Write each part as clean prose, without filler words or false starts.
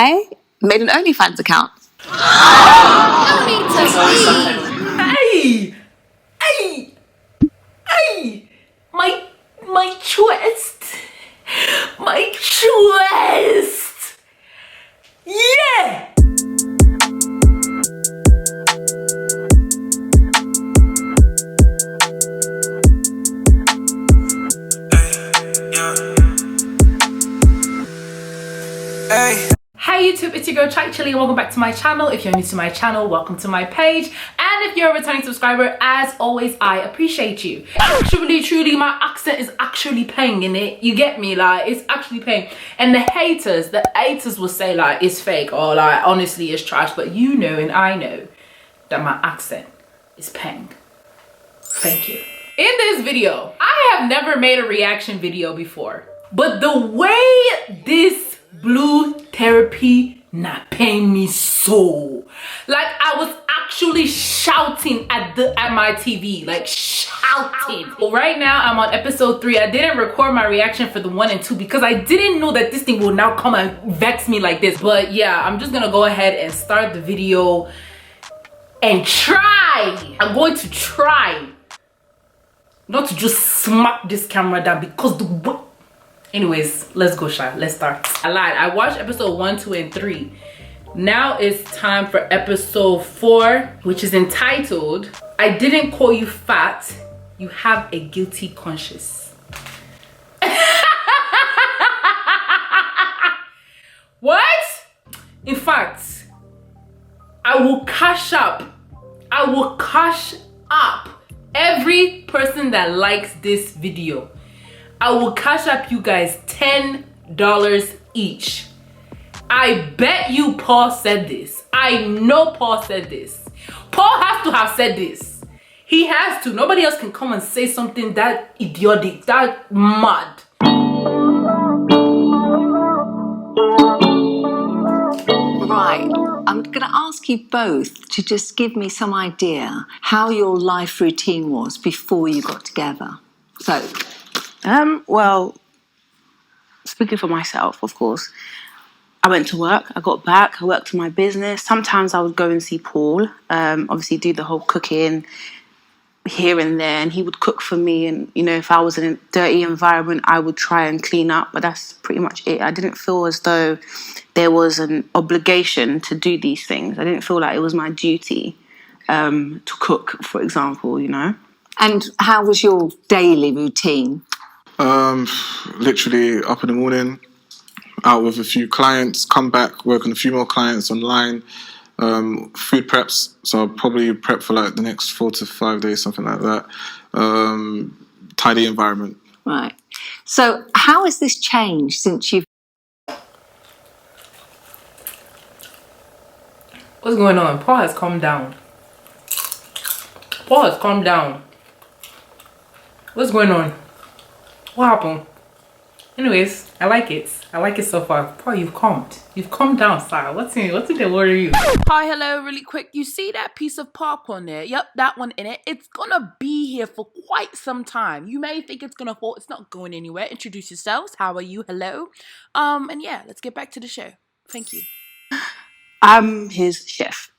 I made an OnlyFans account. Hey! My chest! My chest! Yeah! Hey YouTube, it's your girl Chai Chili and welcome back to my channel. If you're new to my channel, welcome to my page. And if you're a returning subscriber, as always, I appreciate you. Actually, truly, my accent is actually paying in it. You get me? Like, it's actually paying. And the haters will say like, it's fake or like, honestly, it's trash. But you know and I know that my accent is paying. Thank you. In this video, I have never made a reaction video before. But the way this blue therapy not paying me so, like I was actually shouting at my TV, like shouting. Well, right now I'm on episode 3. I didn't record my reaction for the 1 and 2 because I didn't know that this thing will now come and vex me like this. But yeah, I'm just gonna go ahead and start the video and try. I'm going to try not to just smack this camera down because the anyways, let's go, Sha. Let's start. I lied. I watched episode 1, 2, and 3. Now it's time for episode 4, which is entitled, I Didn't Call You Fat, You Have a Guilty Conscience. What? In fact, I will cash up every person that likes this video. I will cash up you guys $10 each. I bet you Paul said this. I know Paul said this. Paul has to have said this. He has to. Nobody else can come and say something that idiotic, that mad. Right. I'm going to ask you both to just give me some idea how your life routine was before you got together. So, well, speaking for myself, of course, I went to work, I got back, I worked on my business. Sometimes I would go and see Paul, obviously do the whole cooking here and there, and he would cook for me. And, you know, if I was in a dirty environment, I would try and clean up, but that's pretty much it. I didn't feel as though there was an obligation to do these things. I didn't feel like it was my duty to cook, for example, you know. and how was your daily routine? Literally up in the morning, out with a few clients, come back, work on a few more clients online, food preps, so I'll probably prep for like the next 4 to 5 days, something like that. Tidy environment. Right. So how has this changed since you've... What's going on? Paul has calmed down. Paul has calmed down. What's going on? What happened? Anyways, I like it. I like it so far. Paul, you've calmed. You've calmed down, sir. What's in the worry you? Hi, hello, really quick. You see that piece of popcorn there? Yep, that one in it. It's gonna be here for quite some time. You may think it's gonna fall. It's not going anywhere. Introduce yourselves. How are you? Hello. And yeah, let's get back to the show. Thank you. I'm his chef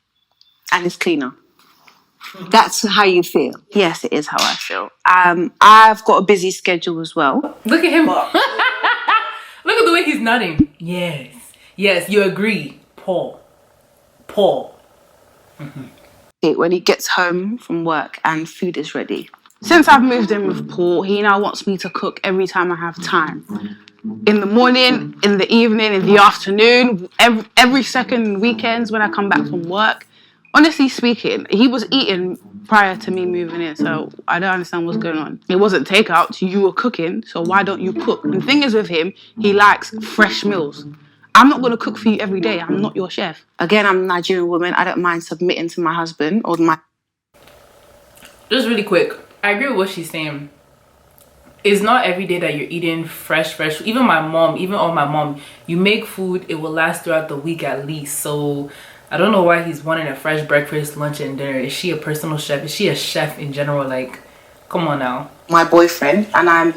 and his cleaner. That's how you feel? Yes, it is how I feel. I've got a busy schedule as well. Look at him. Look at the way he's nodding. Yes. Yes, you agree. Paul. When he gets home from work and food is ready. Since I've moved in with Paul, he now wants me to cook every time I have time. In the morning, in the evening, in the afternoon, every second weekends when I come back from work. Honestly speaking, he was eating prior to me moving in, so I don't understand what's going on. It wasn't takeout, you were cooking, so why don't you cook? And the thing is with him, he likes fresh meals. I'm not going to cook for you every day. I'm not your chef. Again, I'm a Nigerian woman. I don't mind submitting to my husband or my... Just really quick, I agree with what she's saying. It's not every day that you're eating fresh. Even my mom, you make food, it will last throughout the week at least. So I don't know why he's wanting a fresh breakfast, lunch, and dinner. Is she a personal chef? Is she a chef in general? Like, come on now. My boyfriend, and I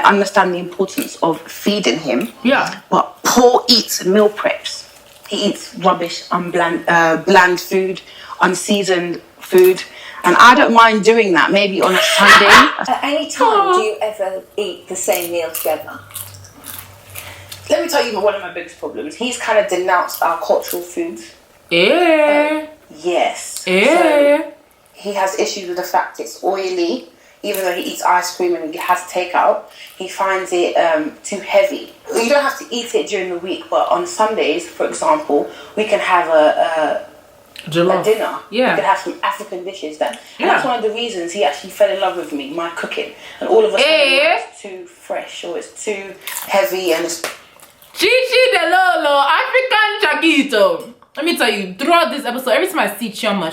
understand the importance of feeding him. Yeah. But Paul eats meal preps. He eats rubbish, bland food, unseasoned food. And I don't mind doing that, maybe on a Sunday. At any time, do you ever eat the same meal together? Let me tell you one of my biggest problems. He's kind of denounced our cultural foods. Yeah. Yes. Yeah. So he has issues with the fact it's oily. Even though he eats ice cream and he has takeout, he finds it too heavy. You don't have to eat it during the week, but on Sundays, for example, we can have a dinner. Yeah. We could have some African dishes then. And that's one of the reasons he actually fell in love with me, my cooking. And all of us it's too fresh or it's too heavy and it's... Chichi de Lolo, African Chagito. Let me tell you, throughout this episode, every time I see Chioma,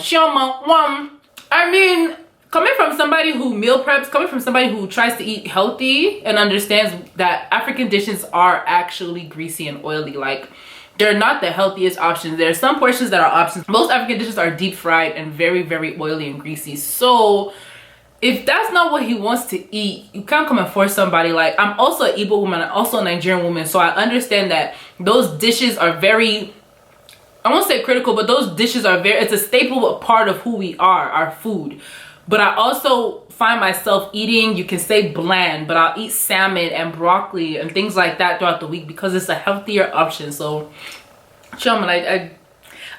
I mean, coming from somebody who meal preps, coming from somebody who tries to eat healthy and understands that African dishes are actually greasy and oily, like, they're not the healthiest options. There are some portions that are options. Most African dishes are deep fried and very, very oily and greasy. So if that's not what he wants to eat, you can't come and force somebody. Like, I'm also an Igbo woman, I'm also a Nigerian woman, so I understand that those dishes are very, I won't say critical, but those dishes are very, it's a staple part of who we are, our food. But I also find myself eating, you can say bland, but I'll eat salmon and broccoli and things like that throughout the week because it's a healthier option. So, Shaman, I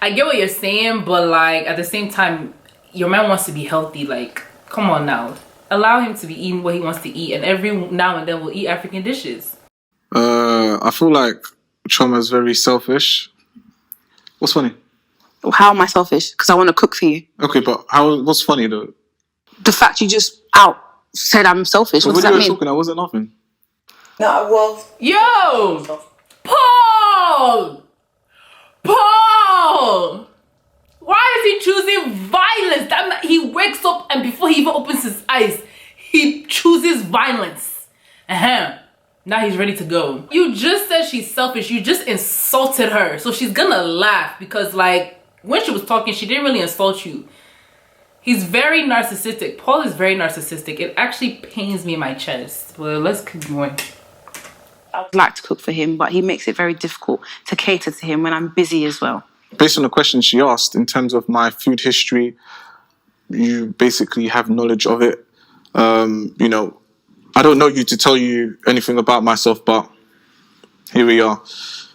get what you're saying, but like at the same time, your man wants to be healthy. Like, come on now. Allow him to be eating what he wants to eat, and every now and then we'll eat African dishes. I feel like Choma is very selfish. What's funny? How am I selfish? Because I want to cook for you. Okay, but what's funny though? The fact you just said I'm selfish. What does that mean? Talking, I wasn't laughing. No, well... Yo! Paul! Why is he choosing violence? He wakes up and before he even opens his eyes, he chooses violence. Now he's ready to go. You just said she's selfish. You just insulted her. So she's gonna laugh because like when she was talking, she didn't really insult you. He's very narcissistic. Paul is very narcissistic. It actually pains me in my chest. Well, let's keep going. I would like to cook for him, but he makes it very difficult to cater to him when I'm busy as well. Based on the question she asked, in terms of my food history, you basically have knowledge of it. You know, I don't know you to tell you anything about myself, but here we are.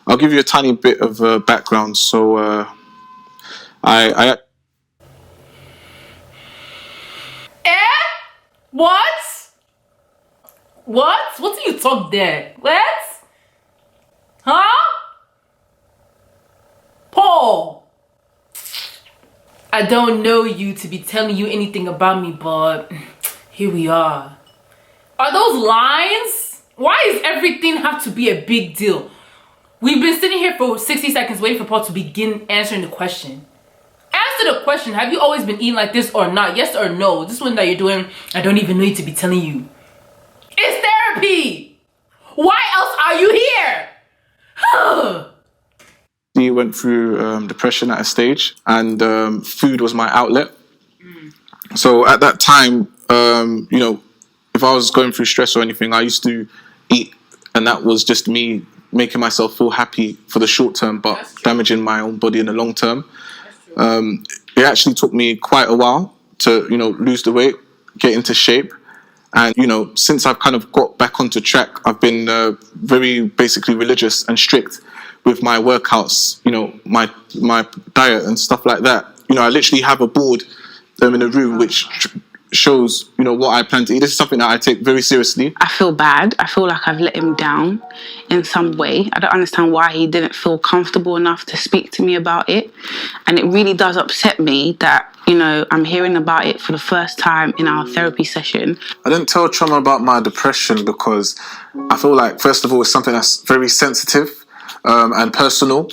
I'll give you a tiny bit of background. So I What? What do you talk there? What? Huh? Paul, I don't know you to be telling you anything about me, but here we are. Are those lines? Why does everything have to be a big deal? We've been sitting here for 60 seconds waiting for Paul to begin answering the question. Answer the question. Have you always been eating like this or not? Yes or no? This one that you're doing, I don't even need to be telling you. It's therapy. Why else are you here? He went through depression at a stage, and food was my outlet. So at that time, you know, if I was going through stress or anything, I used to eat, and that was just me making myself feel happy for the short term, but damaging my own body in the long term. It actually took me quite a while to, you know, lose the weight, get into shape. And, you know, since I've kind of got back onto track, I've been very basically religious and strict with my workouts, you know, my diet and stuff like that. You know, I literally have a board in a room which shows, you know, what I plan to eat. This is something that I take very seriously. I feel bad. I feel like I've let him down in some way. I don't understand why he didn't feel comfortable enough to speak to me about it. And it really does upset me that, you know, I'm hearing about it for the first time in our therapy session. I didn't tell Choma about my depression because I feel like, first of all, it's something that's very sensitive and personal.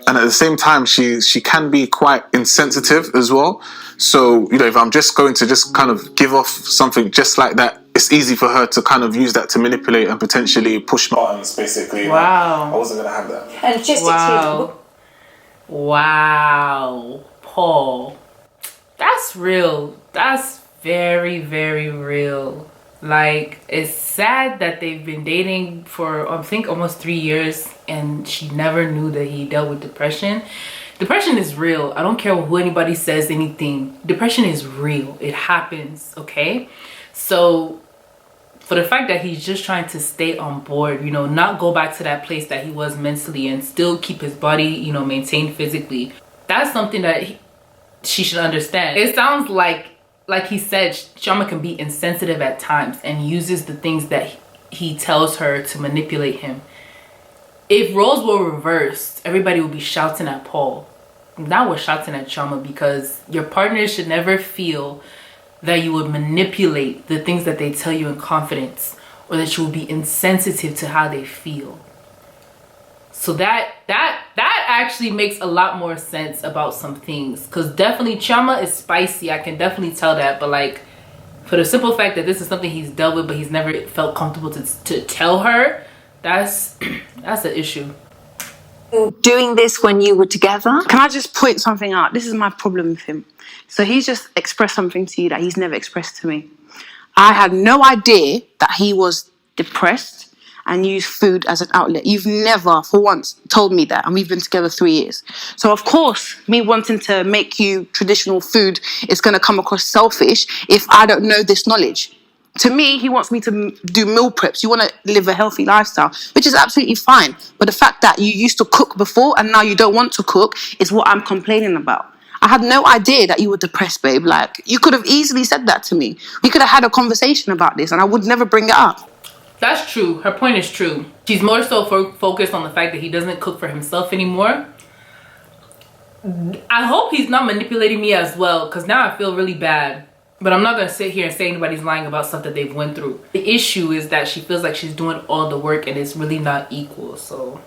And at the same time, she can be quite insensitive as well. So, you know, if I'm just going to just kind of give off something just like that, it's easy for her to kind of use that to manipulate and potentially push my buttons, basically. Wow. I wasn't going to have that. And just Wow. Paul. That's real. That's very, very real. Like, it's sad that they've been dating for, I think, almost 3 years, and she never knew that he dealt with depression. Depression is real. I don't care who anybody says anything. Depression is real. It happens, okay? So for the fact that he's just trying to stay on board, you know, not go back to that place that he was mentally and still keep his body, you know, maintained physically, that's something that she should understand. It sounds like he said, Chioma can be insensitive at times and uses the things that he tells her to manipulate him. If roles were reversed, everybody would be shouting at Paul. Now we're shouting at Chioma, because your partner should never feel that you would manipulate the things that they tell you in confidence, or that you will be insensitive to how they feel. So that actually makes a lot more sense about some things, because definitely Chioma is spicy. I can definitely tell that, but like, for the simple fact that this is something he's dealt with, but he's never felt comfortable to tell her, that's an issue. Doing this when you were together? Can I just point something out? This is my problem with him. So he's just expressed something to you that he's never expressed to me. I had no idea that he was depressed and used food as an outlet. You've never, for once, told me that, and we've been together 3 years. So of course, me wanting to make you traditional food is going to come across selfish if I don't know this knowledge. To me, he wants me to do meal preps. You want to live a healthy lifestyle, which is absolutely fine. But the fact that you used to cook before and now you don't want to cook is what I'm complaining about. I had no idea that you were depressed, babe. Like, you could have easily said that to me. We could have had a conversation about this and I would never bring it up. That's true. Her point is true. She's more so focused on the fact that he doesn't cook for himself anymore. I hope he's not manipulating me as well, because now I feel really bad. But I'm not going to sit here and say anybody's lying about stuff that they've went through. The issue is that she feels like she's doing all the work and it's really not equal, so.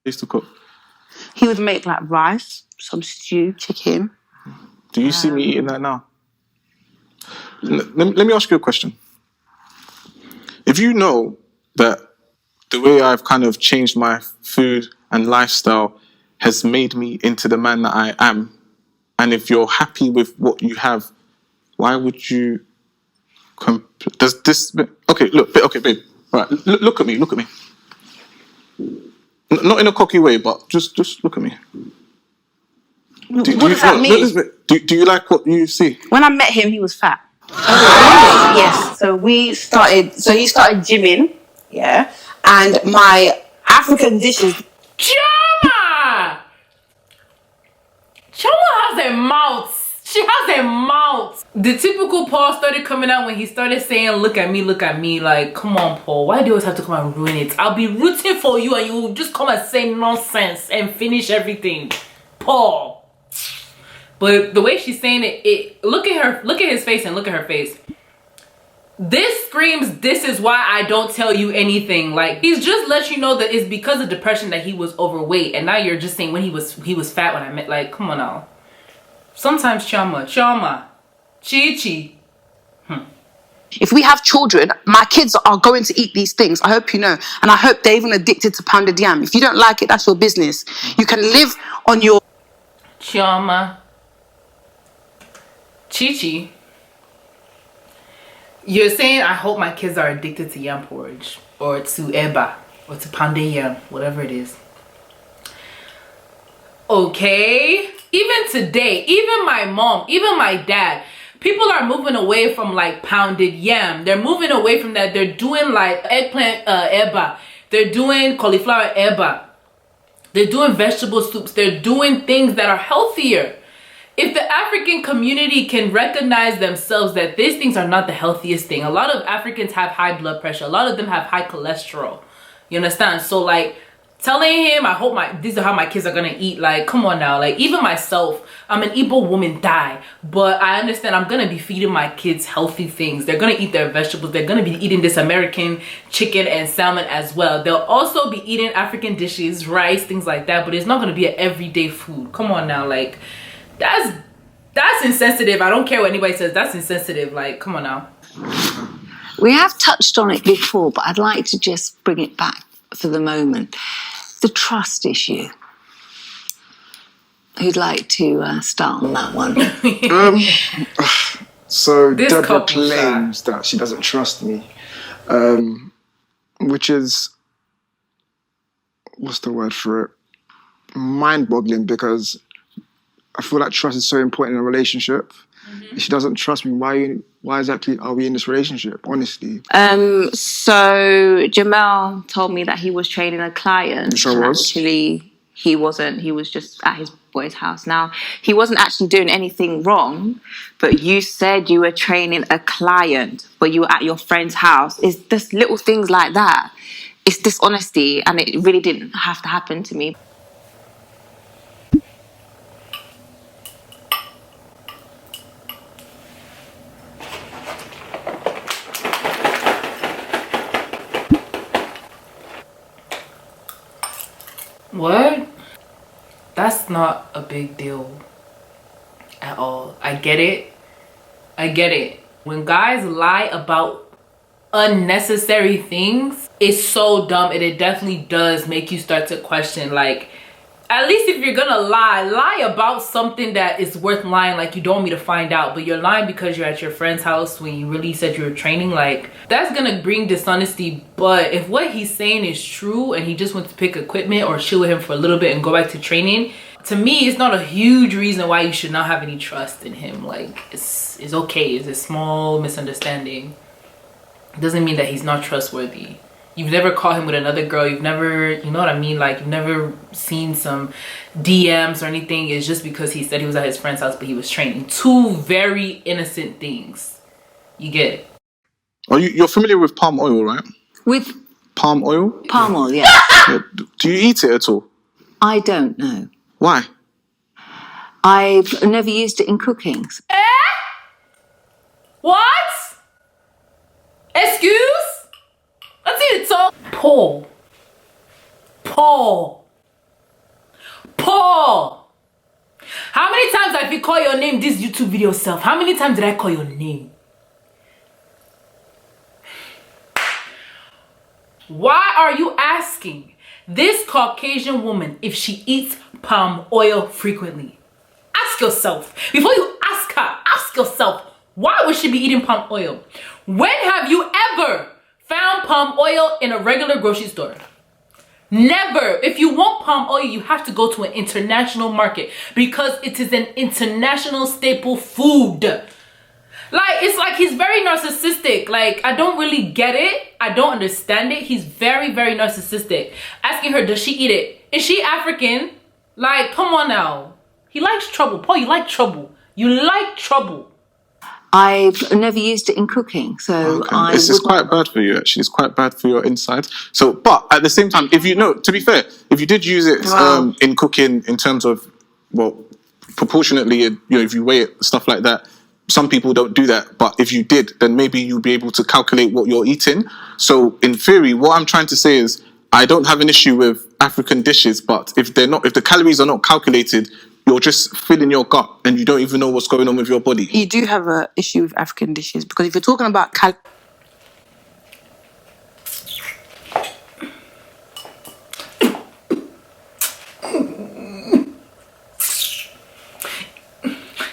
He used to cook. He would make like rice, some stew, chicken. Do you see me eating that now? Let me ask you a question. If you know that the way I've kind of changed my food and lifestyle has made me into the man that I am, and if you're happy with what you have, why would you? Does this? Okay, look. Okay, babe. Right, look at me. Look at me. Not in a cocky way, but just look at me. What does that mean? Do you like what you see? When I met him, he was fat. Yes. So he started gymming. Yeah. And my African dishes. Chioma! Chioma has a mouth. She has a mouth. The typical Paul started coming out when he started saying, look at me, look at me. Like, come on, Paul. Why do you always have to come and ruin it? I'll be rooting for you and you will just come and say nonsense and finish everything. Paul. But the way she's saying it, look at her, look at his face and look at her face. This screams, this is why I don't tell you anything. Like, he's just let you know that it's because of depression that he was overweight. And now you're just saying when he was fat when I met, like, come on now. Sometimes Chioma, Chi-Chi. If we have children, my kids are going to eat these things. I hope you know. And I hope they're even addicted to pounded yam. If you don't like it, that's your business. You can live on your... Chioma. Chi-Chi. You're saying, I hope my kids are addicted to yam porridge. Or to eba. Or to pounded yam. Whatever it is. Okay. Even today, even my mom, even my dad, people are moving away from like pounded yam. They're moving away from that. They're doing like eggplant eba. They're doing cauliflower eba. They're doing vegetable soups. They're doing things that are healthier. If the African community can recognize themselves that these things are not the healthiest thing. A lot of Africans have high blood pressure. A lot of them have high cholesterol. You understand? So like, telling him, I hope these are how my kids are gonna eat. Like, come on now. Like, even myself, I'm an Igbo woman, but I understand I'm gonna be feeding my kids healthy things. They're gonna eat their vegetables. They're gonna be eating this American chicken and salmon as well. They'll also be eating African dishes, rice, things like that, but it's not gonna be an everyday food. Come on now. Like, that's insensitive. I don't care what anybody says. That's insensitive. Like, come on now. We have touched on it before, but I'd like to just bring it back for the moment. The trust issue. Who'd like to start on that one? So This Deborah couple claims that she doesn't trust me, which is, what's the word for it? Mind-boggling, because I feel like trust is so important in a relationship. If she doesn't trust me, why exactly are we in this relationship, honestly? So Jamel told me that he was training a client. Which I and was. Actually, he wasn't. He was just at his boy's house. Now, he wasn't actually doing anything wrong, but you said you were training a client, but you were at your friend's house. It's just little things like that. It's dishonesty, and it really didn't have to happen to me. What? That's not a big deal at all. I get it. I get it. When guys lie about unnecessary things, it's so dumb, and it definitely does make you start to question, like, at least if you're gonna lie about something that is worth lying, like you don't want me to find out, but you're lying because you're at your friend's house when you really said you were training, like, that's gonna bring dishonesty. But if what he's saying is true and he just wants to pick equipment or chill with him for a little bit and go back to training, to me, it's not a huge reason why you should not have any trust in him. Like, it's okay. It's a small misunderstanding. It doesn't mean that he's not trustworthy. You've never caught him with another girl. You've never, you know what I mean? Like, you've never seen some DMs or anything. It's just because he said he was at his friend's house, but he was training. Two very innocent things. You get it? Are you're familiar with palm oil, right? With Palm oil? palm oil, yeah. Yeah. Do you eat it at all? I don't know. Why? I've never used it in cooking. What? Excuse? Let's see it talk. Paul. How many times have you called your name this YouTube video self? How many times did I call your name? Why are you asking this Caucasian woman if she eats palm oil frequently? Ask yourself. Before you ask her, ask yourself, why would she be eating palm oil? When have you ever found palm oil in a regular grocery store? Never. If you want palm oil, you have to go to an international market because it is an international staple food. Like, it's like he's very narcissistic. Like, I don't really get it. I don't understand it. He's very, very narcissistic. Asking her, does she eat it? Is she African? Like, come on now. He likes trouble. Paul, you like trouble. You like trouble. I've never used it in cooking, so Okay. It's quite bad for you, actually. It's quite bad for your insides. So, but at the same time, if you know, to be fair, if you did use it in cooking, in terms of, well, proportionately, you know, if you weigh it, stuff like that, some people don't do that. But if you did, then maybe you'll be able to calculate what you're eating. So, in theory, what I'm trying to say is, I don't have an issue with African dishes, but if the calories are not calculated, you're just filling your gut and you don't even know what's going on with your body. You do have an issue with African dishes because if you're talking about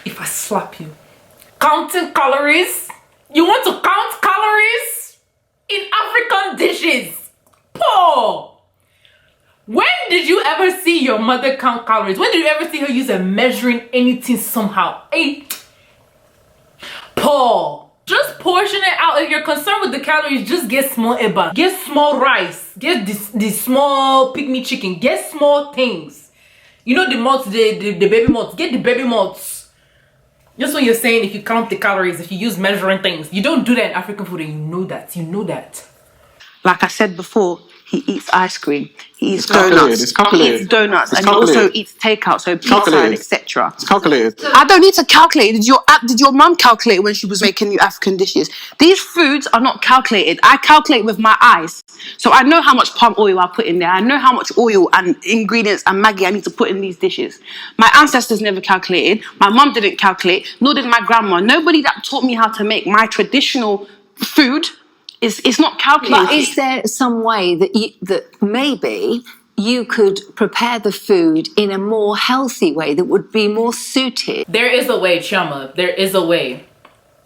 If I slap you. Counting calories? You want to count calories? In African dishes? Paul! When did you ever see your mother count calories? When did you ever see her use a measuring anything somehow? Hey, Paul, just portion it out. If you're concerned with the calories, just get small eba. Get small rice. Get this small pygmy chicken. Get small things. You know the malts, the baby malts. Get the baby malts. Just what you're saying, if you count the calories, if you use measuring things. You don't do that in African food and you know that. You know that. like I said before, he eats ice cream, he eats It's calculated. he eats donuts, It's and he calculated. also eats takeout, so pizza Calculated. and etc. It's calculated. I don't need to calculate. Did your mum calculate when she was making you African dishes? These foods are not calculated. I calculate with my eyes. So I know how much palm oil I put in there. I know how much oil and ingredients and Maggi I need to put in these dishes. My ancestors never calculated. My mum didn't calculate, nor did my grandma. Nobody that taught me how to make my traditional food is not calculated. But is there some way that maybe you could prepare the food in a more healthy way that would be more suited? There is a way, Chama. There is a way.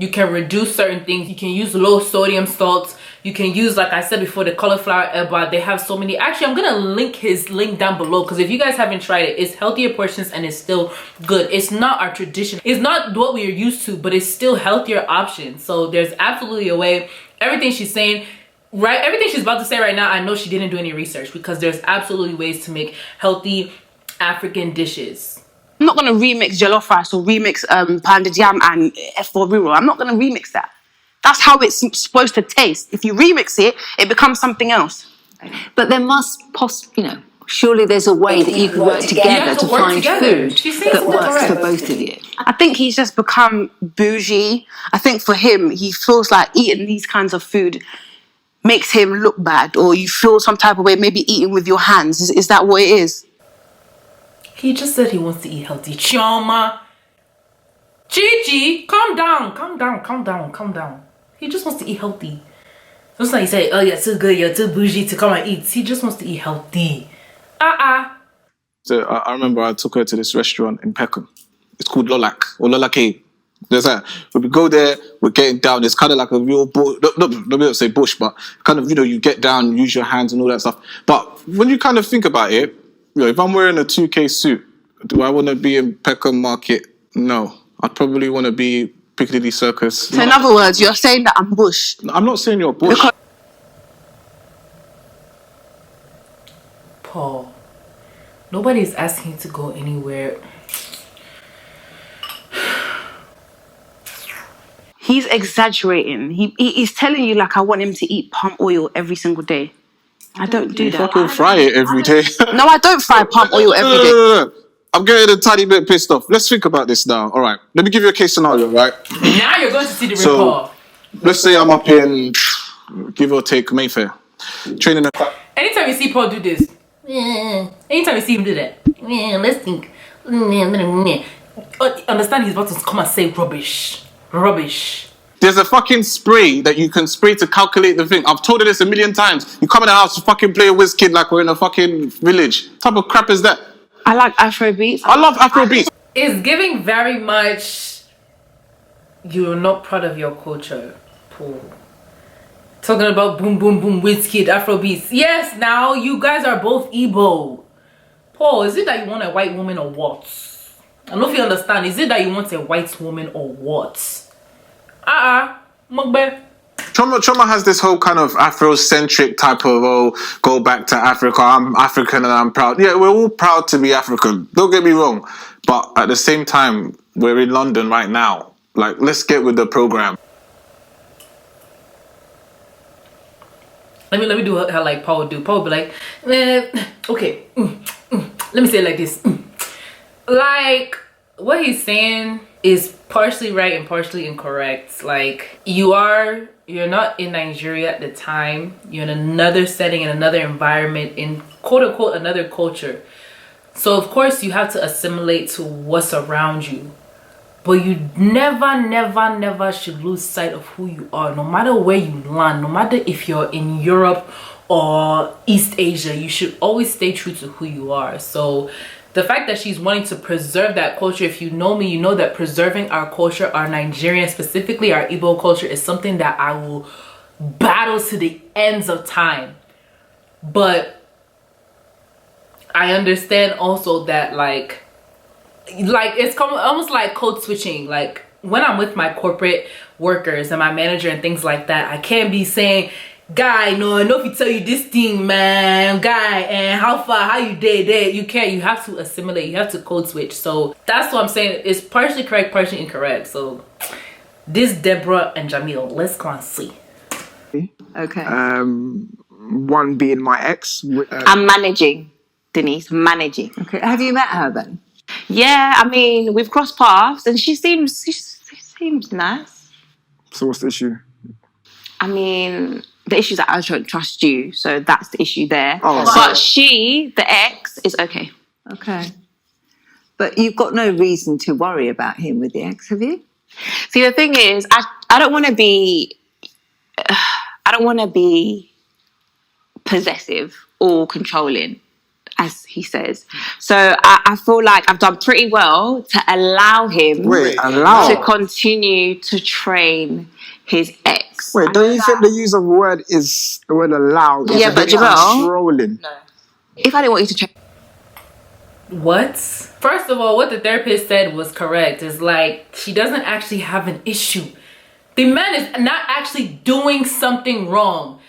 You can reduce certain things. You can use low sodium salts. You can use, like I said before, the cauliflower eba. They have so many. Actually, I'm gonna link his link down below, because if you guys haven't tried it, it's healthier portions and it's still good. It's not our tradition. It's not what we are used to, but it's still healthier options. So there's absolutely a way. Everything she's saying, right? Everything she's about to say right now, I know she didn't do any research, because there's absolutely ways to make healthy African dishes. I'm not going to remix jollof rice or remix pounded yam and F4 rural. I'm not going to remix that. That's how it's supposed to taste. If you remix it, it becomes something else. But there must surely there's a way that you could work together to find food that works for both of you. I think he's just become bougie. I think for him, he feels like eating these kinds of food makes him look bad, or you feel some type of way, maybe eating with your hands. Is that what it is? He just said he wants to eat healthy. Chioma. Gigi, calm down. Calm down, calm down, calm down. He just wants to eat healthy. It's not like he say, oh, you're too good, you're too bougie to come and eat. He just wants to eat healthy. So I remember I took her to this restaurant in Peckham. It's called Lolak or Lolake. There's that. When we go there, we're getting down. It's kind of like a real bush. Don't say bush, but kind of, you get down, use your hands and all that stuff. But when you kind of think about it, if I'm wearing a 2K suit, do I want to be in Peckham Market? No. I'd probably want to be Piccadilly Circus. So in other words, you're saying that I'm bush. I'm not saying you're bush. Paul, nobody's asking you to go anywhere. He's exaggerating. He's telling you like I want him to eat palm oil every single day. I don't do that. Fucking fry it every day. No, I don't fry palm oil every day. No. I'm getting a tiny bit pissed off. Let's think about this now. All right. Let me give you a case scenario, right? Now you're going to see the So, let's say I'm up in, give or take, Mayfair. Training. Anytime you see Paul do this, anytime you see him do that, let's think. Understand he's about to come and say rubbish. Rubbish. There's a fucking spray that you can spray to calculate the thing. I've told her this a million times. You come in the house to fucking play a whiz kid like we're in a fucking village. What type of crap is that? I like Afrobeats. I love Afrobeats. It's giving very much you're not proud of your culture, Paul. Talking about boom boom boom whiz kid Afrobeats. Yes, now you guys are both Igbo. Paul, is it that you want a white woman or what? I don't know if you understand. Is it that you want a white woman or what? Mugbe. Choma has this whole kind of Afrocentric type of, go back to Africa, I'm African and I'm proud. Yeah, we're all proud to be African. Don't get me wrong. But at the same time, we're in London right now. Like, let's get with the program. Let me do how like Paul would do. Paul would be like, okay, let me say it like this. Like, what he's saying is partially right and partially incorrect. Like, you're not in Nigeria at the time. You're in another setting, in another environment, in quote unquote another culture. So of course you have to assimilate to what's around you. But you never should lose sight of who you are. No matter where you land, no matter if you're in Europe or East Asia, you should always stay true to who you are. So the fact that she's wanting to preserve that culture, if you know me, you know that preserving our culture, our Nigerian, specifically our Igbo culture, is something that I will battle to the ends of time. But I understand also that like it's almost like code switching. Like when I'm with my corporate workers and my manager and things like that, I can't be saying, guy, no, I know if you tell you this thing, man, guy, and how you did. You can't. You have to assimilate. You have to code switch. So that's what I'm saying. It's partially correct, partially incorrect. So this Deborah and Jamil, let's go and see. Okay. One being my ex. I'm managing, Denise, managing. Okay. Have you met her then? Yeah, I mean, we've crossed paths and she seems nice. So what's the issue? I mean, the issue is that I don't trust you, so that's the issue there. Oh, but she, the ex, is okay. Okay. But you've got no reason to worry about him with the ex, have you? See, the thing is, I don't want to be possessive or controlling. as he says. So I feel like I've done pretty well to allow him to continue to train his ex. Wait, don't you think the use of word is the word allow? Is Yeah, but Jamel, controlling. No. if I didn't want you to train... What? First of all, what the therapist said was correct. It's like, she doesn't actually have an issue. The man is not actually doing something wrong.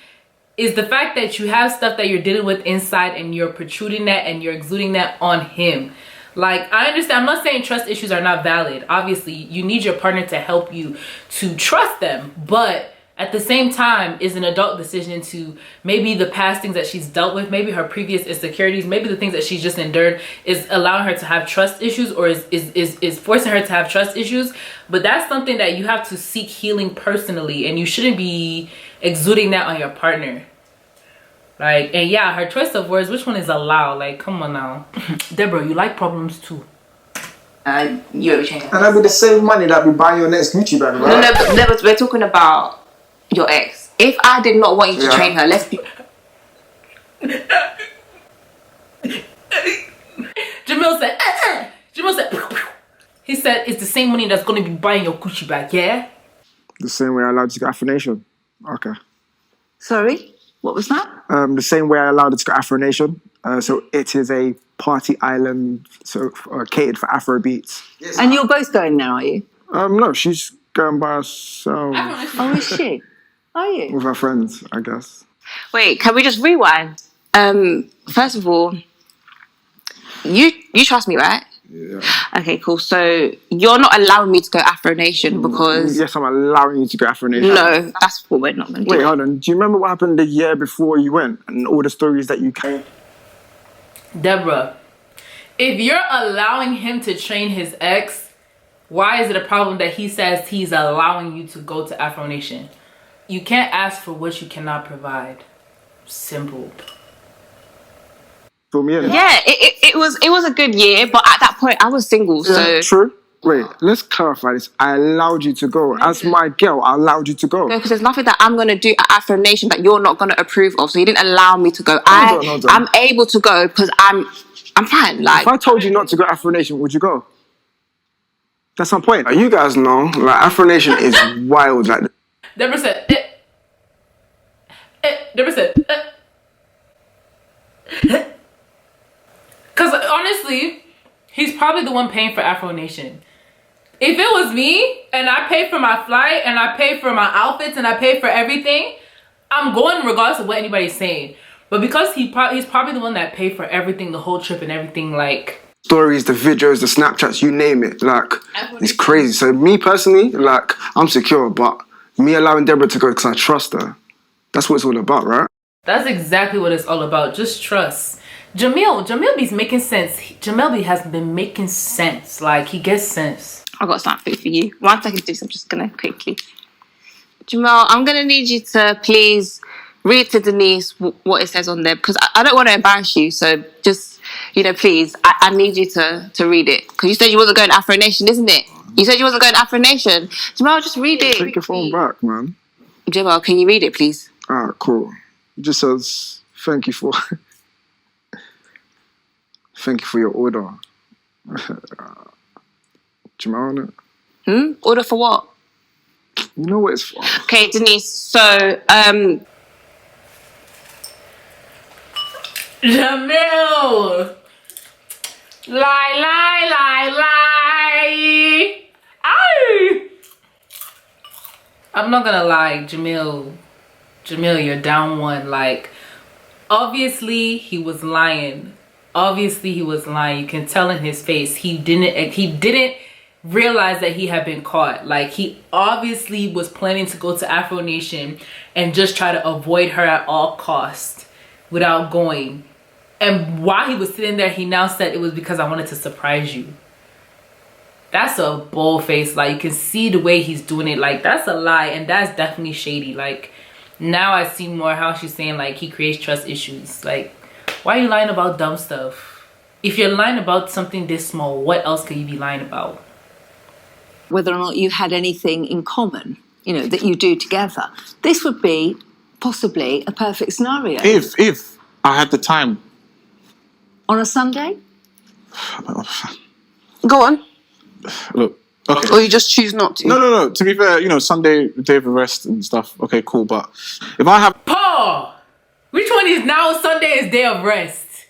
Is the fact that you have stuff that you're dealing with inside and you're protruding that and you're exuding that on him. Like, I understand. I'm not saying trust issues are not valid. Obviously, you need your partner to help you to trust them. But at the same time, it's an adult decision to maybe the past things that she's dealt with, maybe her previous insecurities, maybe the things that she's just endured is allowing her to have trust issues or is forcing her to have trust issues. But that's something that you have to seek healing personally, and you shouldn't be exuding that on your partner. Like, and yeah, her choice of words, which one is allow? Like, come on now. Deborah, you like problems too. You ever change And that'd be the same money that we buy your next Gucci bag, right? No, but we're talking about your ex. If I did not want you to train her, let's be... Jamil said, Jamil said, he said, it's the same money that's going to be buying your Gucci bag, yeah? The same way I allowed you to get Afronation. Okay. Sorry? What was that? The same way I allowed it to go Afronation. So it is a party island, so catered for Afro beats. And you're both going now, are you? No, she's going by herself Oh, is she? Are you? with her friends, I guess. Wait, can we just rewind? First of all, you trust me, right? Yeah. Okay, cool. So you're not allowing me to go Afronation because... Yes, I'm allowing you to go Afronation. No, that's what we're not going to do. Wait, hold on. Do you remember what happened the year before you went and all the stories that you came? Deborah, if you're allowing him to train his ex, why is it a problem that he says he's allowing you to go to Afronation? You can't ask for what you cannot provide. Simple. Fill me in. Yeah, it was a good year, but at that point I was single, so... True. Wait, let's clarify this. I allowed you to go. As my girl, I allowed you to go. No, because there's nothing that I'm going to do at Afronation that you're not going to approve of. So you didn't allow me to go. Hold on. I'm able to go because I'm fine. Like, If I told you not to go Afronation, would you go? That's my point. You guys know, like, Afronation is wild. Like, Deborah said, Deborah said, because honestly, he's probably the one paying for Afronation. If it was me and I paid for my flight and I paid for my outfits and I paid for everything, I'm going regardless of what anybody's saying. But because he's probably the one that paid for everything, the whole trip and everything, like... stories, the videos, the Snapchats, you name it. Like, it's crazy. So me personally, like, I'm secure, but me allowing Deborah to go because I trust her, that's what it's all about, right? That's exactly what it's all about. Just trust. Jamil B's making sense. Jamil B has been making sense. Like, he gets sense. I got something for you. 1 second, I'm just going to quickly. Jamal, I'm going to need you to please read to Denise what it says on there because I don't want to embarrass you. So just, please, I need you to read it because you said you wasn't going to Afronation, isn't it? You said you wasn't going to Afronation. Jamal, just read it. Take your phone back, man. Jamal, can you read it, please? Alright, cool. It just says, thank you for your order. Jamal, Order for what? you know what it's for. Okay, Denise, so, Jamil! Lie. Ay! I'm not gonna lie, Jamil, you're down one. Like, obviously he was lying. You can tell in his face. He didn't realize that he had been caught. Like, he obviously was planning to go to Afronation and just try to avoid her at all costs without going. And while he was sitting there, he now said it was because I wanted to surprise you. That's a bold face. Like, you can see the way he's doing it. Like, that's a lie, and that's definitely shady. Like, now I see more how she's saying, like, he creates trust issues. Like, why are you lying about dumb stuff? If you're lying about something this small, what else could you be lying about? Whether or not you had anything in common, that you do together. This would be possibly a perfect scenario. If I had the time. On a Sunday? Go on. Look, okay. Or you just choose not to? No. To be fair, you know, Sunday, day of rest and stuff. Okay, cool. But if I have... Paul! Which one is now Sunday is day of rest?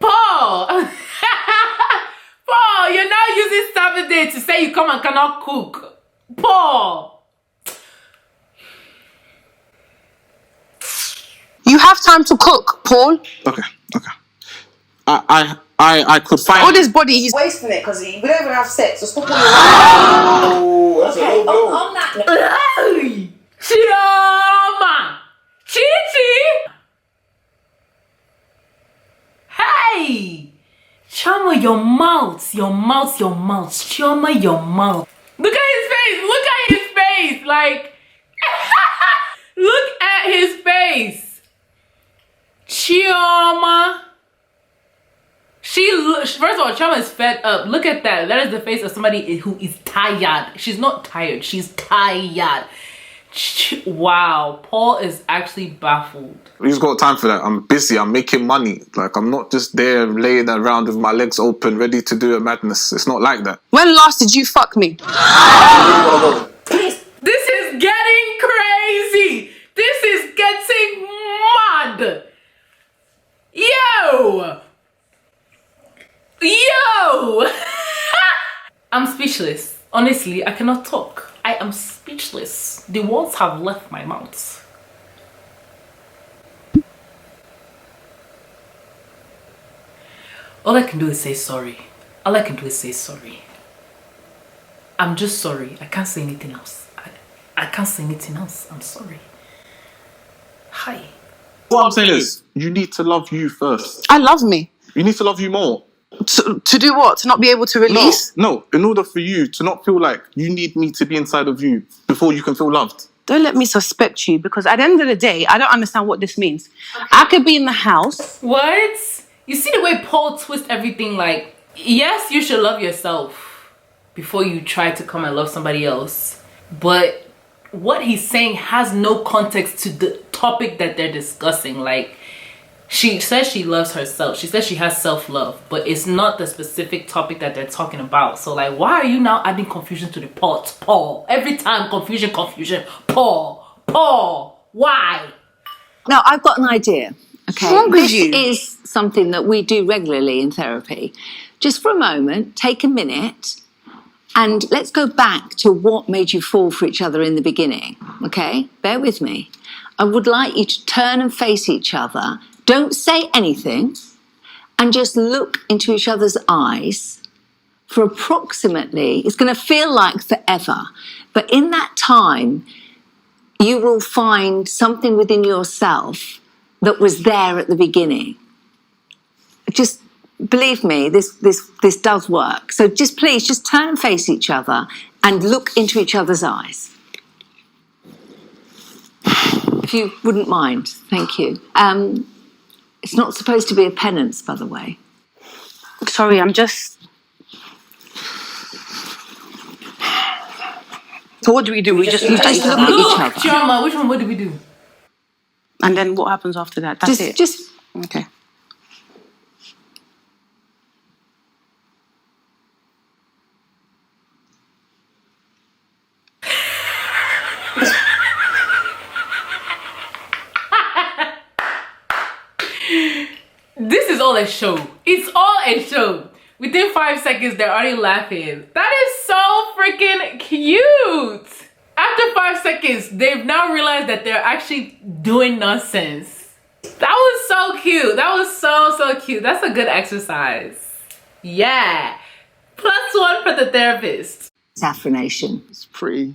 Paul! Paul, you're now using Saturday to say you come and cannot cook. Paul! You have time to cook, Paul. Okay. I could find... All this body, he's wasting it because we don't even have sex. So stop all your Okay, on that note. Hey! Chioma! Chi-Chi! Hey! Chioma, your mouth. Chioma, your mouth. Look at his face. Like, look at his face. Chioma. First of all, Chioma is fed up. Look at that. That is the face of somebody who is tired. She's not tired. She's tired. Wow, Paul is actually baffled. Who's got time for that? I'm busy. I'm making money. Like, I'm not just there laying around with my legs open, ready to do a madness. It's not like that. When last did you fuck me? This is getting crazy. This is getting mad. Yo! I'm speechless. Honestly, I cannot talk. I am speechless. The words have left my mouth. All I can do is say sorry. I'm just sorry. I can't say anything else. I can't say anything else. I'm sorry. Hi. What I'm saying is, you need to love you first. I love me. You need to love you more. To do what? To not be able to release? No. In order for you to not feel like you need me to be inside of you before you can feel loved. Don't let me suspect you, because at the end of the day, I don't understand what this means. Okay. I could be in the house. What? You see the way Paul twists everything, like, yes, you should love yourself before you try to come and love somebody else. But what he's saying has no context to the topic that they're discussing. Like, she says she loves herself. She says she has self-love, but it's not the specific topic that they're talking about. So, like, why are you now adding confusion to the pot? Paul. Every time, confusion. Paul. Why? Now, I've got an idea. Okay, wrong with this you? is something that we do regularly in therapy. Just for a moment, take a minute and let's go back to what made you fall for each other in the beginning. Okay, bear with me. I would like you to turn and face each other. Don't say anything and just look into each other's eyes for approximately, it's going to feel like forever, but in that time, you will find something within yourself that was there at the beginning. Just believe me, this does work. So please turn and face each other and look into each other's eyes. If you wouldn't mind, thank you. It's not supposed to be a penance, by the way. Sorry, I'm just... So what do? We just look at each other. Look at each other. Chioma, which one? What do we do? And then what happens after that? That's it? Okay. This is all a show. It's all a show. Within 5 seconds, they're already laughing. That is so freaking cute. After 5 seconds, they've now realized that they're actually doing nonsense. That was so cute. That was so cute. That's a good exercise. Yeah. +1 for the therapist. It's Afronation. It's pretty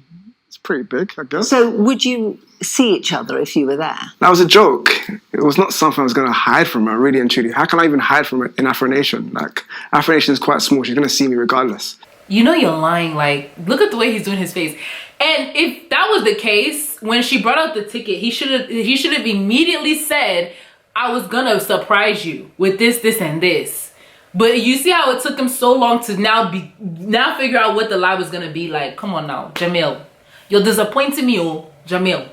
big, I guess. So would you see each other if you were there? That was a joke. It was not something I was going to hide from her, really and truly. How can I even hide from it in Afronation? Like, Afronation is quite small. She's going to see me regardless. You know you're lying. Like, look at the way he's doing his face. And if that was the case, when she brought out the ticket, he should have immediately said, I was going to surprise you with this, and this. But you see how it took him so long to now figure out what the lie was going to be like. Come on now, Jamil. You're disappointing me, Jamil.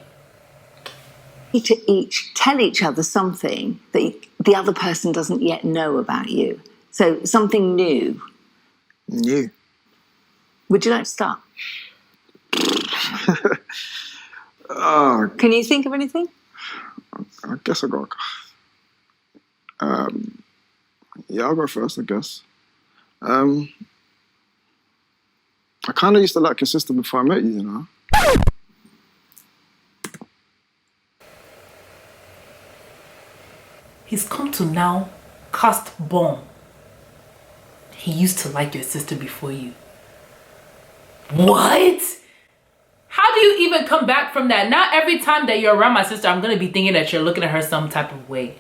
To each tell each other something the other person doesn't yet know about you? So something new. New. Would you like to start? Oh, Can you think of anything? I guess I got. Yeah, I'll go first. I guess. I kind of used to like your sister before I met you. You know. He's come to now cast bomb. He used to like your sister before you. What? How do you even come back from that? Not every time that you're around my sister, I'm gonna be thinking that you're looking at her some type of way.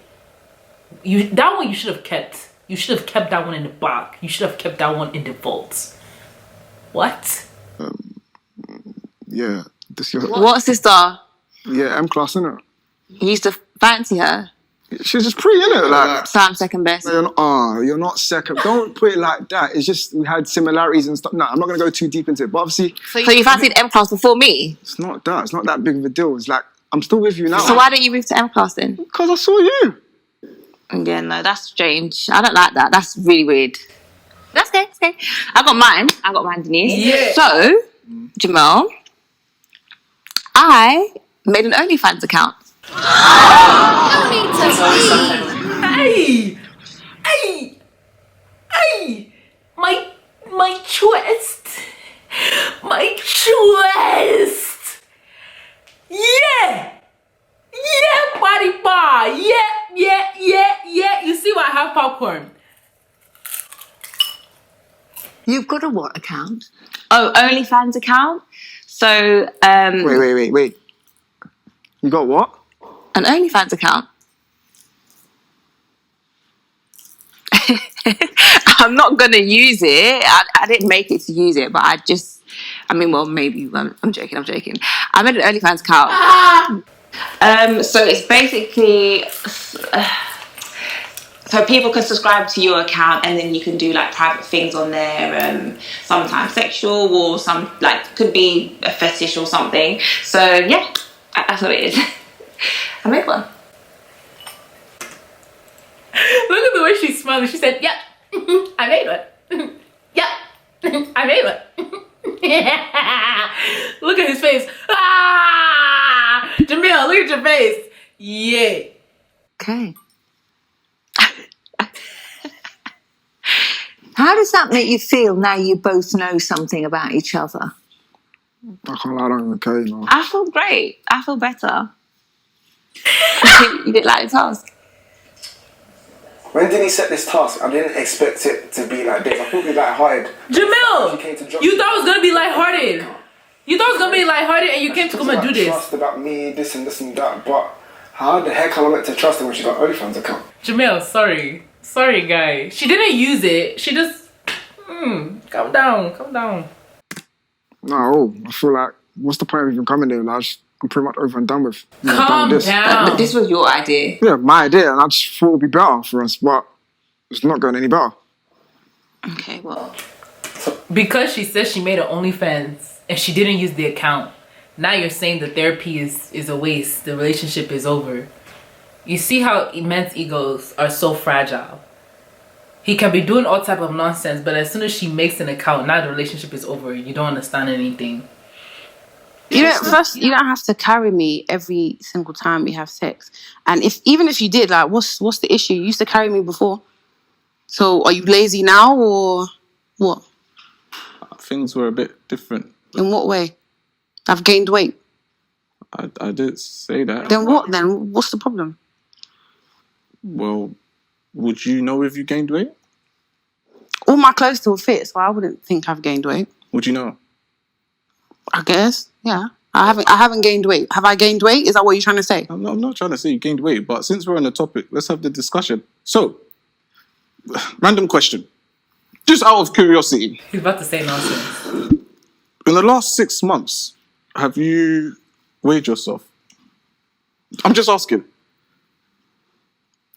That one you should have kept. You should have kept that one in the box. You should have kept that one in the vault. What? Yeah. This year. What sister? Yeah, M class, innit? You used to fancy her? She's just pretty, innit? Like. So I'm second best. No, you're not second. Don't put it like that. It's just we had similarities and stuff. No, I'm not gonna go too deep into it. But obviously, So you fancied M class before me? it's not that. It's not that big of a deal. It's like I'm still with you now. So why don't you move to M class then? Because I saw you. Yeah, no, that's strange. I don't like that. That's really weird. That's okay. That's okay. I got mine, Denise. Yeah. So, Jamal, I made an OnlyFans account. Hey! My chest! My chest! Yeah! Yeah, body bar! Yeah! You see why I have popcorn? You've got a what account? Oh, OnlyFans account. So, Wait. You got what? an OnlyFans account. I'm not gonna use it. I didn't make it to use it, but maybe I'm joking. I made an OnlyFans account. So it's basically so people can subscribe to your account, and then you can do like private things on there. Sometimes sexual, or some like could be a fetish or something. So yeah, that's what it is. I made one. Look at the way she's smiling. She said, "Yep, I made one. Yep, I made one." Look at his face. Ah! Jamil, look at your face. Yeah. Okay. How does that make you feel now you both know something about each other? I can't lie, I don't even care, you know. I feel great. I feel better. You didn't like the task? When did he set this task? I didn't expect it to be like this. I thought it'd be lighthearted. Jamil, you thought it was gonna be lighthearted. You thought it was gonna be lighthearted, and you came to come and do this. Trust about me, this and that, but how the heck am I meant to trust her when she got OnlyFans account? Jamil, sorry, guy. She didn't use it. She just calm down. No, I feel like what's the point of even coming there? Like, I'm pretty much over and done with. Calm this. down. But this was your idea. Yeah, my idea, and I just thought it would be better for us, but it's not going any better. Okay, well. Because she says she made an OnlyFans and she didn't use the account. Now you're saying the therapy is a waste. The relationship is over. You see how men's egos are so fragile. He can be doing all type of nonsense, but as soon as she makes an account, now the relationship is over. You don't understand anything. You don't have to carry me every single time we have sex. And even if you did, like, what's the issue? You used to carry me before. So are you lazy now or what? Things were a bit different. In what way? I've gained weight. I didn't say that. Then what then? What's the problem? Well, would you know if you gained weight? All my clothes still fit, so I wouldn't think I've gained weight. Would you know? I guess, yeah. I haven't gained weight. Have I gained weight? Is that what you're trying to say? I'm not trying to say you gained weight, but since we're on the topic, let's have the discussion. So, random question. Just out of curiosity. He's about to say nonsense. In the last 6 months, have you weighed yourself? I'm just asking.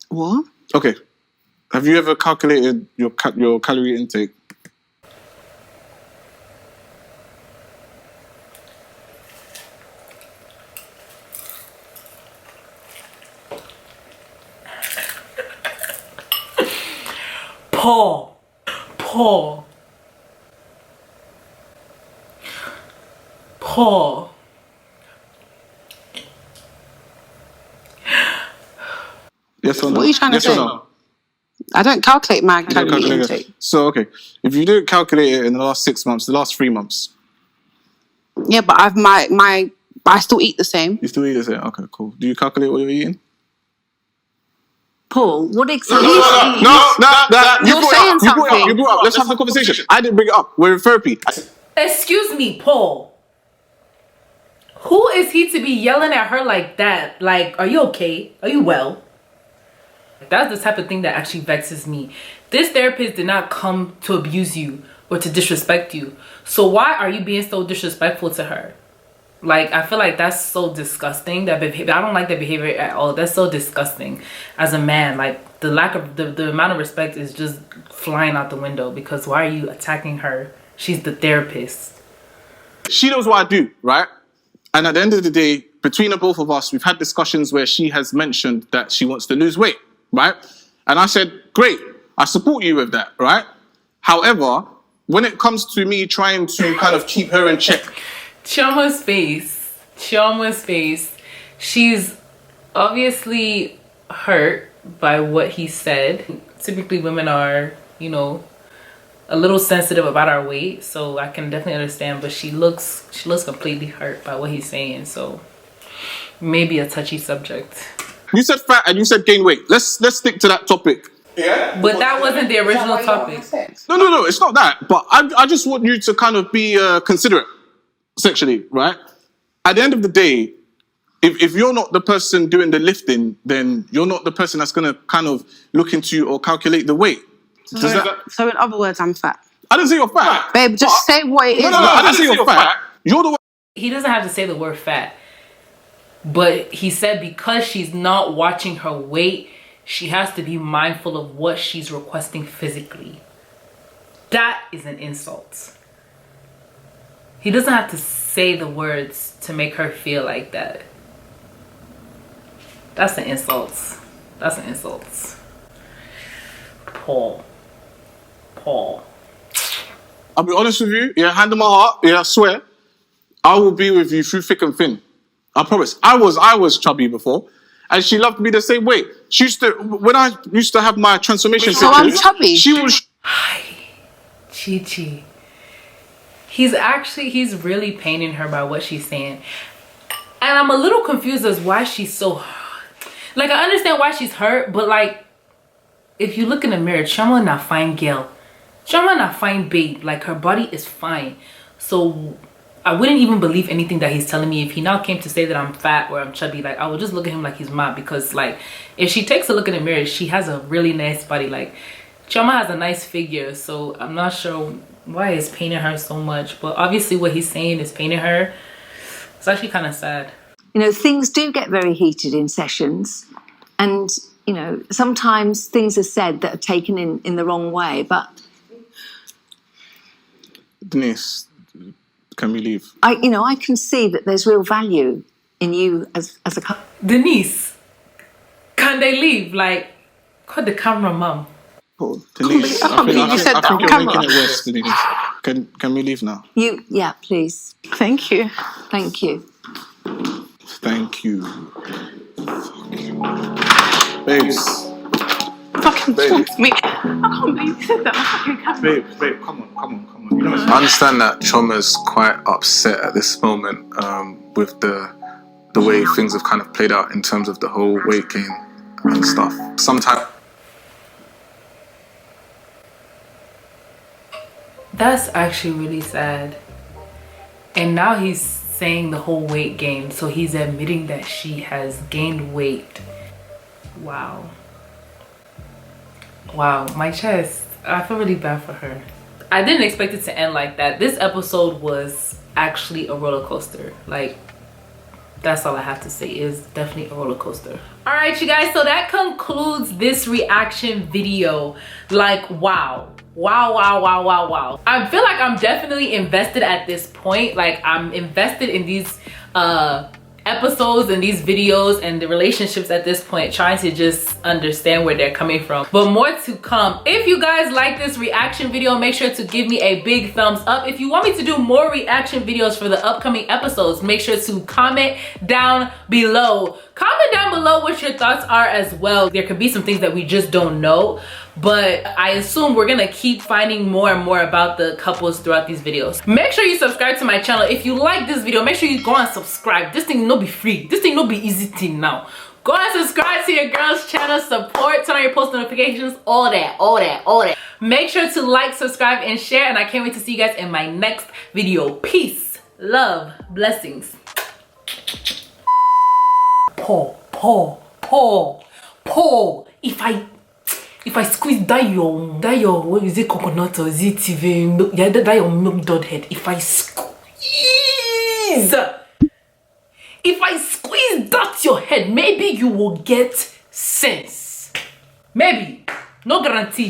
What? Okay. Have you ever calculated your calorie intake? Paul. Paul. Paul. Yes or no? What are you trying to yes say? Or no? I don't calculate my You don't calorie calculate it. intake. So, okay. If you didn't calculate it in the last 6 months, the last 3 months, Yeah, but I still eat the same. you still eat the same? Okay, cool. Do you calculate what you're eating? Paul, what exactly? No. You're saying something. You brought it up. Let's have the conversation. I didn't bring it up. We're in therapy. Excuse me, Paul. Who is he to be yelling at her like that? Like, are you okay? Are you well? That's the type of thing that actually vexes me. This therapist did not come to abuse you or to disrespect you. So why are you being so disrespectful to her? Like, I feel like that's so disgusting. That behavior, I don't like that behavior at all. That's so disgusting as a man. Like, the lack of the amount of respect is just flying out the window, because why are you attacking her? She's the therapist. She knows what I do, right? And at the end of the day, between the both of us, we've had discussions where she has mentioned that she wants to lose weight, right? And I said, great, I support you with that, right? However, when it comes to me trying to kind of keep her in check. Chiama's face. Chiama's face. She's obviously hurt by what he said. Typically women are, you know, a little sensitive about our weight, so I can definitely understand, but she looks completely hurt by what he's saying, so maybe a touchy subject. You said fat and you said gain weight. Let's stick to that topic. Yeah? But that wasn't the original topic. No, it's not that. But I just want you to kind of be considerate sexually, right? At the end of the day, if you're not the person doing the lifting, then you're not the person that's going to kind of look into or calculate the weight. So in other words, I'm fat. I didn't say you're fat. Babe, just say what it is. No, I didn't say you're fat. You're the one. He doesn't have to say the word fat, but he said because she's not watching her weight, she has to be mindful of what she's requesting physically. That is an insult. He doesn't have to say the words to make her feel like that. That's an insult. That's an insult. Paul. I'll be honest with you. Yeah, hand on my heart. Yeah, I swear. I will be with you through thick and thin. I promise. I was chubby before, and she loved me the same way. She used to, when I used to have my transformation So I'm pictures, chubby. she was. Hi, Chi. He's really painting her by what she's saying. And I'm a little confused as why she's so, like, I understand why she's hurt, but like, if you look in the mirror, Chiama not fine girl. Chiama not fine babe. Like, her body is fine. So I wouldn't even believe anything that he's telling me if he now came to say that I'm fat or I'm chubby. Like, I would just look at him like he's mad, because like, if she takes a look in the mirror, she has a really nice body. Like, Chiama has a nice figure, so I'm not sure why it's painting her so much. But obviously what he's saying is painting her. It's actually kind of sad. You know, things do get very heated in sessions, and you know, sometimes things are said that are taken in the wrong way. But Denise, can we leave? I can see that there's real value in you as a couple. Denise, can they leave? Like, cut the camera, mum. Denise, I think you said I that think on you're camera. making it worse, Denise. Can we leave now? Yeah, please. Thank you. Thank you. Thank you. Babes. Fucking Babe. talk to me. I can't believe you said that on fucking camera. Babe, come on. You know, I understand that Choma's quite upset at this moment with the way things have kind of played out in terms of the whole weight gain and stuff. Sometimes. That's actually really sad. And now he's saying the whole weight gain, so he's admitting that she has gained weight. Wow, my chest. I feel really bad for her. I didn't expect it to end like that. This episode was actually a roller coaster. Like, that's all I have to say, is definitely a roller coaster. All right, you guys, so that concludes this reaction video. Like, wow. I feel like I'm definitely invested at this point. Like, I'm invested in these episodes and these videos and the relationships at this point, trying to just understand where they're coming from. But more to come. If you guys like this reaction video, make sure to give me a big thumbs up. If you want me to do more reaction videos for the upcoming episodes, make sure to comment down below. Comment down below what your thoughts are as well. There could be some things that we just don't know, but I assume we're gonna keep finding more and more about the couples throughout these videos. Make sure you subscribe to my channel. If you like this video, make sure you go and subscribe. This thing no be free. This thing no be easy thing now. Go and subscribe to your girl's channel, support, turn on your post notifications, all that. Make sure to like, subscribe, and share, and I can't wait to see you guys in my next video. Peace, love, blessings. Paul. If I squeeze that your what is it, coconut or is it even, yeah, that your milk dud head. If I squeeze that your head, maybe you will get sense. Maybe, no guarantee.